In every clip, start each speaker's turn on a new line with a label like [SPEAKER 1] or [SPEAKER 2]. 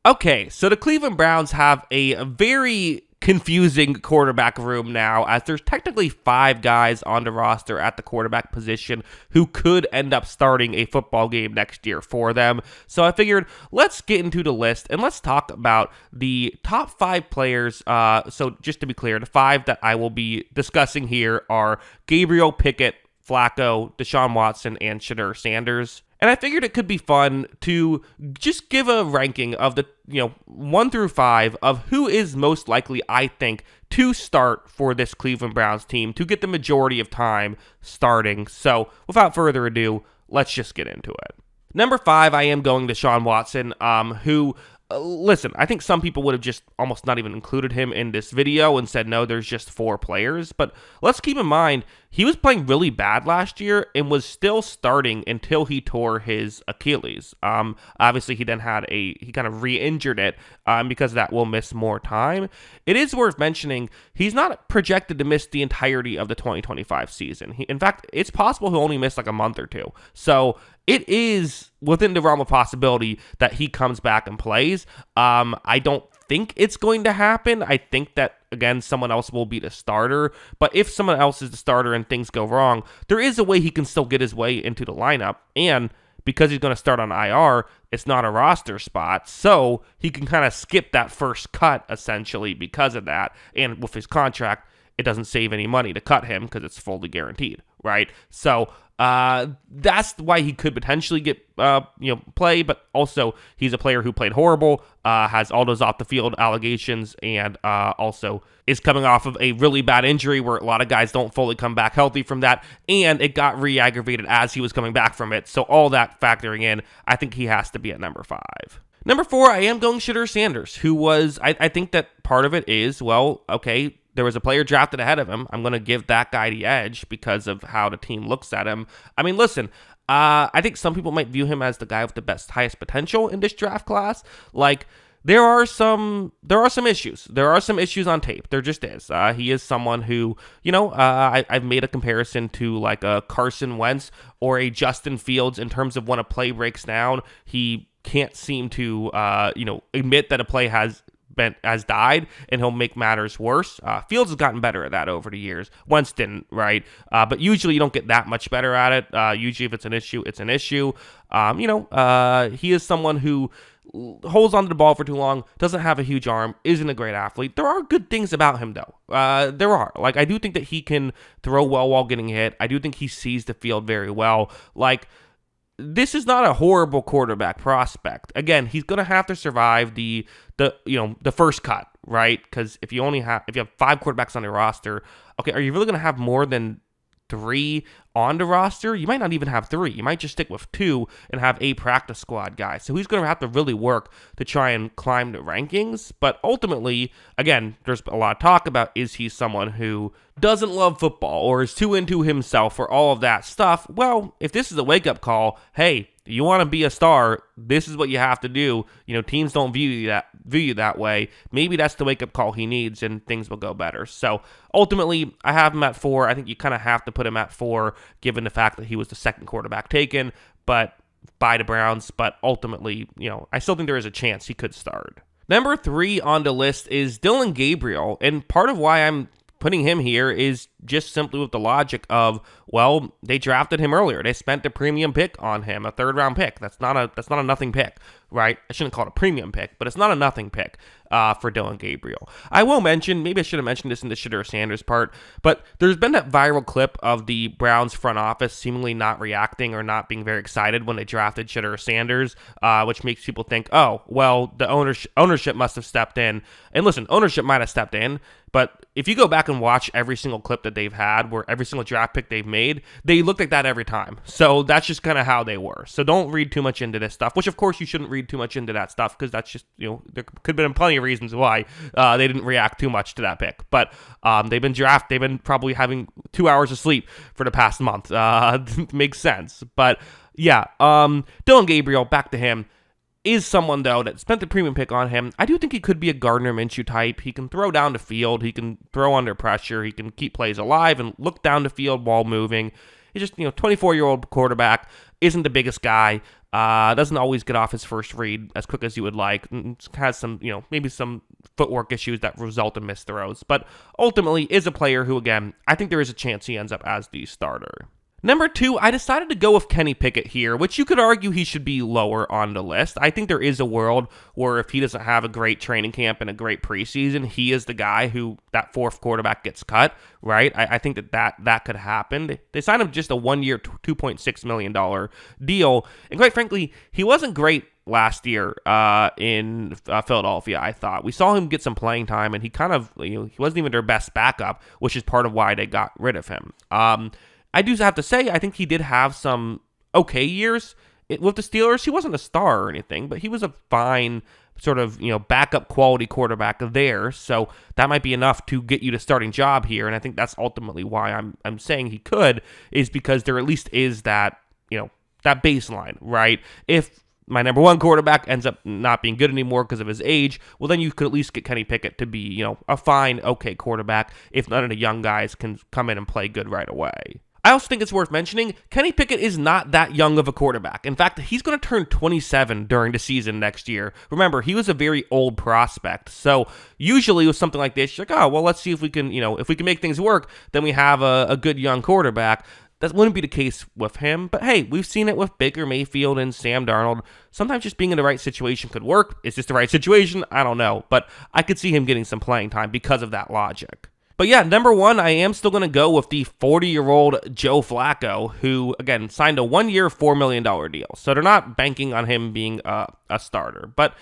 [SPEAKER 1] Okay, so the Cleveland Browns have a very confusing quarterback room now, as there's technically 5 guys on the roster at the quarterback position who could end up starting a football game next year for them. So I figured, let's get into the list and let's talk about the top 5 players. So just to be clear, the 5 that I will be discussing here are Gabriel, Pickett, Flacco, Deshaun Watson, and Shedeur Sanders. And I figured it could be fun to just give a ranking of the 1 through 5 of who is most likely, I think, to start for this Cleveland Browns team, to get the majority of time starting. So without further ado, let's just get into it. Number 5, I am going to Deshaun Watson, who... Listen, I think some people would have just almost not even included him in this video and said, no, there's just 4 players. But let's keep in mind, he was playing really bad last year and was still starting until he tore his Achilles. Obviously, he then he kind of re-injured it because of that will miss more time. It is worth mentioning, he's not projected to miss the entirety of the 2025 season. In fact, it's possible he'll only miss like a month or 2. So it is within the realm of possibility that he comes back and plays. I don't think it's going to happen. I think that, again, someone else will be the starter. But if someone else is the starter and things go wrong, there is a way he can still get his way into the lineup. And because he's going to start on IR, it's not a roster spot. So he can kind of skip that first cut, essentially, because of that. And with his contract, it doesn't save any money to cut him because it's fully guaranteed, right? So that's why he could potentially get play, but also he's a player who played horrible, has all those off the field allegations, and also is coming off of a really bad injury where a lot of guys don't fully come back healthy from that, and it got re-aggravated as he was coming back from it. So all that factoring in, I think he has to be at number 5. Number 4, I am going Shedeur Sanders, who was, I think that part of it is, well, okay, there was a player drafted ahead of him. I'm going to give that guy the edge because of how the team looks at him. I mean, listen, I think some people might view him as the guy with the highest potential in this draft class. Like, there are some issues. There are some issues on tape. There just is. He is someone who, I've made a comparison to like a Carson Wentz or a Justin Fields in terms of when a play breaks down, he can't seem to, admit that a play has died, and he'll make matters worse. Fields has gotten better at that over the years. Wentz didn't, right? But usually you don't get that much better at it. Usually if it's an issue, it's an issue. He is someone who holds onto the ball for too long, doesn't have a huge arm, isn't a great athlete. There are good things about him, though. There are. Like, I do think that he can throw well while getting hit. I do think he sees the field very well. Like, this is not a horrible quarterback prospect. Again, he's going to have to survive the first cut, right? Because if you have 5 quarterbacks on your roster, okay, are you really going to have more than 3 on the roster? You might not even have 3. You might just stick with 2 and have a practice squad guy. So he's going to have to really work to try and climb the rankings. But ultimately, again, there's a lot of talk about, is he someone who doesn't love football or is too into himself or all of that stuff? Well, if this is a wake-up call, hey, you want to be a star, this is what you have to do. Teams don't view you that way. Maybe that's the wake-up call he needs, and things will go better. So ultimately, I have him at 4. I think you kind of have to put him at 4, given the fact that he was the second quarterback taken, but by the Browns. But ultimately, I still think there is a chance he could start. Number 3 on the list is Dillon Gabriel, and part of why I'm putting him here is just simply with the logic of, well, they drafted him earlier. They spent the premium pick on him, a 3rd round pick. That's not a nothing pick, right? I shouldn't call it a premium pick, but it's not a nothing pick for Dillon Gabriel. I will mention, maybe I should have mentioned this in the Shedeur Sanders part, but there's been that viral clip of the Browns front office seemingly not reacting or not being very excited when they drafted Shedeur Sanders, which makes people think, oh, well, the ownership must have stepped in. And listen, ownership might have stepped in, but if you go back and watch every single clip that they've had, where every single draft pick they've made, they looked like that every time. So that's just kind of how they were. So don't read too much into this stuff, which of course you shouldn't read too much into that stuff, because that's just, there could have been plenty of reasons why they didn't react too much to that pick. But they've been probably having 2 hours of sleep for the past month. Makes sense. But yeah, Dillon Gabriel, back to him, is someone, though, that spent the premium pick on him. I do think he could be a Gardner Minshew type. He can throw down the field. He can throw under pressure. He can keep plays alive and look down the field while moving. He's just, 24-year-old quarterback, isn't the biggest guy. Doesn't always get off his first read as quick as you would like. Has some, maybe some footwork issues that result in missed throws. But ultimately is a player who, again, I think there is a chance he ends up as the starter. Number 2, I decided to go with Kenny Pickett here, which you could argue he should be lower on the list. I think there is a world where if he doesn't have a great training camp and a great preseason, he is the guy who that fourth quarterback gets cut, right? I think that could happen. They signed him just a 1-year, $2.6 million deal. And quite frankly, he wasn't great last year in Philadelphia, I thought. We saw him get some playing time, and he kind of, he wasn't even their best backup, which is part of why they got rid of him. I do have to say, I think he did have some okay years with the Steelers. He wasn't a star or anything, but he was a fine sort of, backup quality quarterback there. So that might be enough to get you to starting job here. And I think that's ultimately why I'm saying he could, is because there at least is that, that baseline, right? If my number 1 quarterback ends up not being good anymore because of his age, well, then you could at least get Kenny Pickett to be, a fine, okay quarterback if none of the young guys can come in and play good right away. I also think it's worth mentioning, Kenny Pickett is not that young of a quarterback. In fact, he's going to turn 27 during the season next year. Remember, he was a very old prospect. So usually with something like this, you're like, oh, well, let's see if we can, if we can make things work, then we have a good young quarterback. That wouldn't be the case with him. But hey, we've seen it with Baker Mayfield and Sam Darnold. Sometimes just being in the right situation could work. Is this the right situation? I don't know. But I could see him getting some playing time because of that logic. But yeah, number 1, I am still going to go with the 40-year-old Joe Flacco, who, again, signed a 1-year, $4 million deal. So they're not banking on him being a starter. But,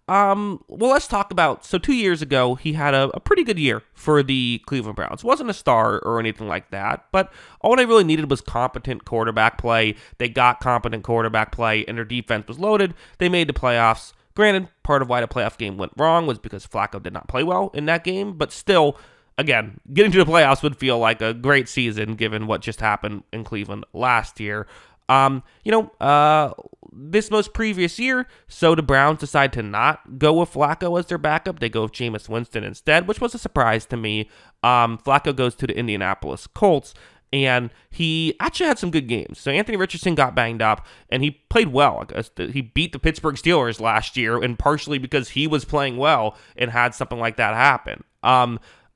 [SPEAKER 1] well, let's talk about, so 2 years ago, he had a pretty good year for the Cleveland Browns. Wasn't a star or anything like that, but all they really needed was competent quarterback play. They got competent quarterback play, and their defense was loaded. They made the playoffs. Granted, part of why the playoff game went wrong was because Flacco did not play well in that game, but still, again, getting to the playoffs would feel like a great season given what just happened in Cleveland last year. This most previous year, so the Browns decide to not go with Flacco as their backup. They go with Jameis Winston instead, which was a surprise to me. Flacco goes to the Indianapolis Colts, and he actually had some good games. So Anthony Richardson got banged up, and he played well. He beat the Pittsburgh Steelers last year, and partially because he was playing well and had something like that happen.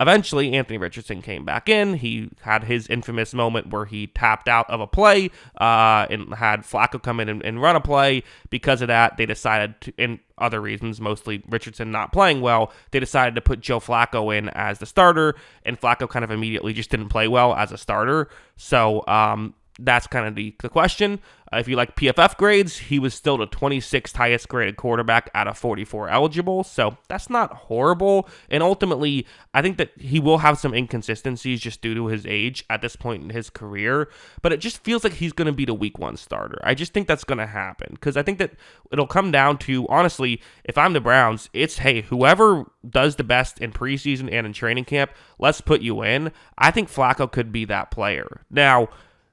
[SPEAKER 1] Eventually, Anthony Richardson came back in. He had his infamous moment where he tapped out of a play and had Flacco come in and run a play. Because of that, they decided to, and other reasons, mostly Richardson not playing well, they decided to put Joe Flacco in as the starter, and Flacco kind of immediately just didn't play well as a starter. So that's kind of the question. If you like PFF grades, he was still the 26th highest graded quarterback out of 44 eligible, so that's not horrible. And ultimately, I think that he will have some inconsistencies just due to his age at this point in his career, but it just feels like he's going to be the week 1 starter. I just think that's going to happen, because I think that it'll come down to, honestly, if I'm the Browns, it's, hey, whoever does the best in preseason and in training camp, let's put you in. I think Flacco could be that player. Now,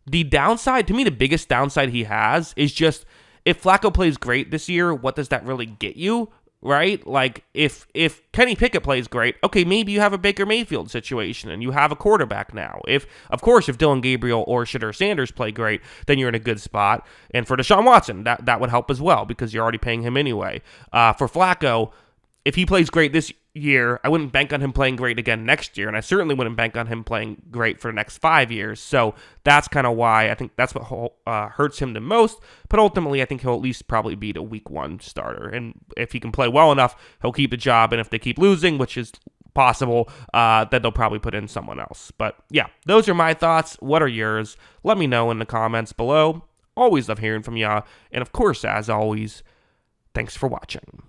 [SPEAKER 1] the downside, to me, the biggest downside he has is just, if Flacco plays great this year, what does that really get you, right? Like, if Kenny Pickett plays great, okay, maybe you have a Baker Mayfield situation and you have a quarterback now. If Dylan Gabriel or Shedeur Sanders play great, then you're in a good spot. And for Deshaun Watson, that would help as well, because you're already paying him anyway. For Flacco, if he plays great this year, I wouldn't bank on him playing great again next year, and I certainly wouldn't bank on him playing great for the next 5 years. So that's kind of why I think that's what hurts him the most. But ultimately, I think he'll at least probably be the week 1 starter. And if he can play well enough, he'll keep the job. And if they keep losing, which is possible, then they'll probably put in someone else. But yeah, those are my thoughts. What are yours? Let me know in the comments below. Always love hearing from y'all. And of course, as always, thanks for watching.